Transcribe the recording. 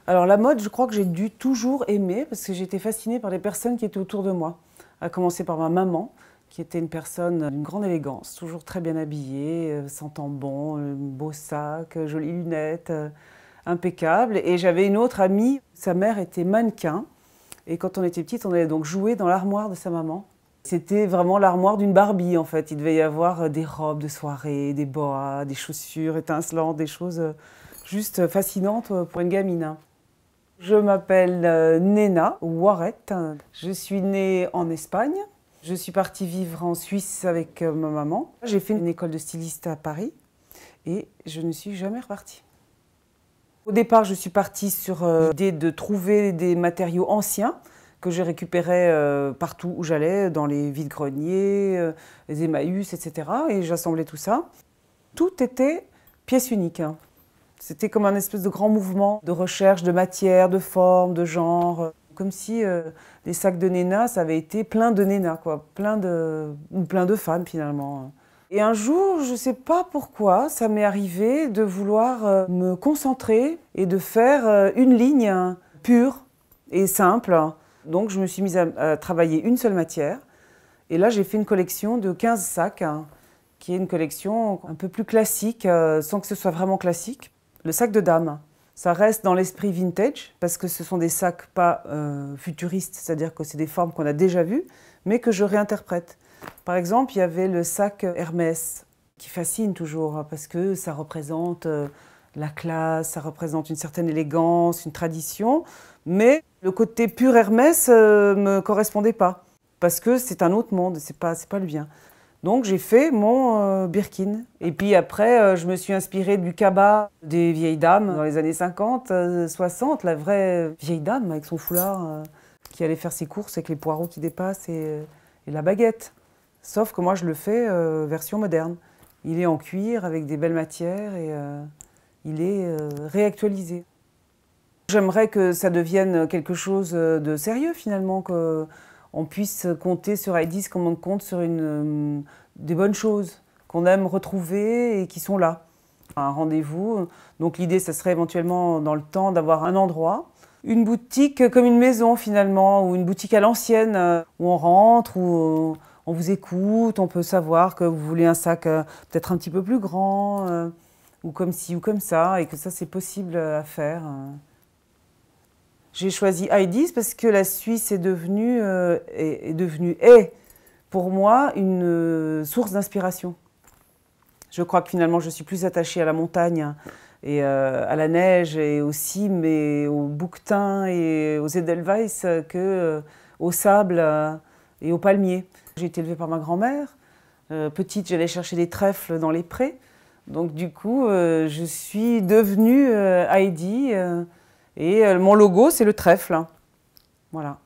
Alors la mode, je crois que j'ai dû toujours aimer parce que j'étais fascinée par les personnes qui étaient autour de moi. À commencer par ma maman, qui était une personne d'une grande élégance, toujours très bien habillée, sentant bon, beau sac, jolies lunettes, impeccable. Et j'avais une autre amie, sa mère était mannequin. Et quand on était petite, on allait donc jouer dans l'armoire de sa maman. C'était vraiment l'armoire d'une Barbie en fait. Il devait y avoir des robes de soirée, des boas, des chaussures étincelantes, des choses juste fascinantes pour une gamine. Je m'appelle Nena Warret. Je suis née en Espagne. Je suis partie vivre en Suisse avec ma maman. J'ai fait une école de styliste à Paris et je ne suis jamais repartie. Au départ, je suis partie sur l'idée de trouver des matériaux anciens que je récupérais partout où j'allais, dans les vides-greniers, les Emmaüs, etc. Et j'assemblais tout ça. Tout était pièce unique. C'était comme un espèce de grand mouvement de recherche de matière, de forme, de genre. Comme si les sacs de Nena, ça avait été plein de Nena, quoi. Plein de femmes finalement. Et un jour, je ne sais pas pourquoi, ça m'est arrivé de vouloir me concentrer et de faire une ligne pure et simple. Donc je me suis mise à travailler une seule matière. Et là, j'ai fait une collection de 15 sacs, qui est une collection un peu plus classique, sans que ce soit vraiment classique. Le sac de dame, ça reste dans l'esprit vintage, parce que ce sont des sacs pas futuristes, c'est-à-dire que c'est des formes qu'on a déjà vues, mais que je réinterprète. Par exemple, il y avait le sac Hermès, qui fascine toujours, parce que ça représente la classe, ça représente une certaine élégance, une tradition, mais le côté pur Hermès ne me correspondait pas, parce que c'est un autre monde, c'est pas le mien. Donc j'ai fait mon Birkin. Et puis après, je me suis inspirée du cabas des vieilles dames dans les années 50, 60, la vraie vieille dame avec son foulard qui allait faire ses courses avec les poireaux qui dépassent et la baguette. Sauf que moi je le fais version moderne. Il est en cuir avec des belles matières et il est réactualisé. J'aimerais que ça devienne quelque chose de sérieux finalement, qu'on puisse compter sur Heidi comme on compte sur des bonnes choses qu'on aime retrouver et qui sont là. Un rendez-vous, donc l'idée, ça serait éventuellement dans le temps d'avoir un endroit, une boutique comme une maison finalement, ou une boutique à l'ancienne, où on rentre, où on vous écoute, on peut savoir que vous voulez un sac peut-être un petit peu plus grand, ou comme ci ou comme ça, et que ça c'est possible à faire. J'ai choisi Heidi parce que la Suisse est devenue pour moi une source d'inspiration. Je crois que finalement je suis plus attachée à la montagne et à la neige et aussi mais aux bouquetins et aux edelweiss que au sable et aux palmiers. J'ai été élevée par ma grand-mère. Petite, j'allais chercher des trèfles dans les prés. Donc du coup, je suis devenue Heidi. Et mon logo, c'est le trèfle. Voilà.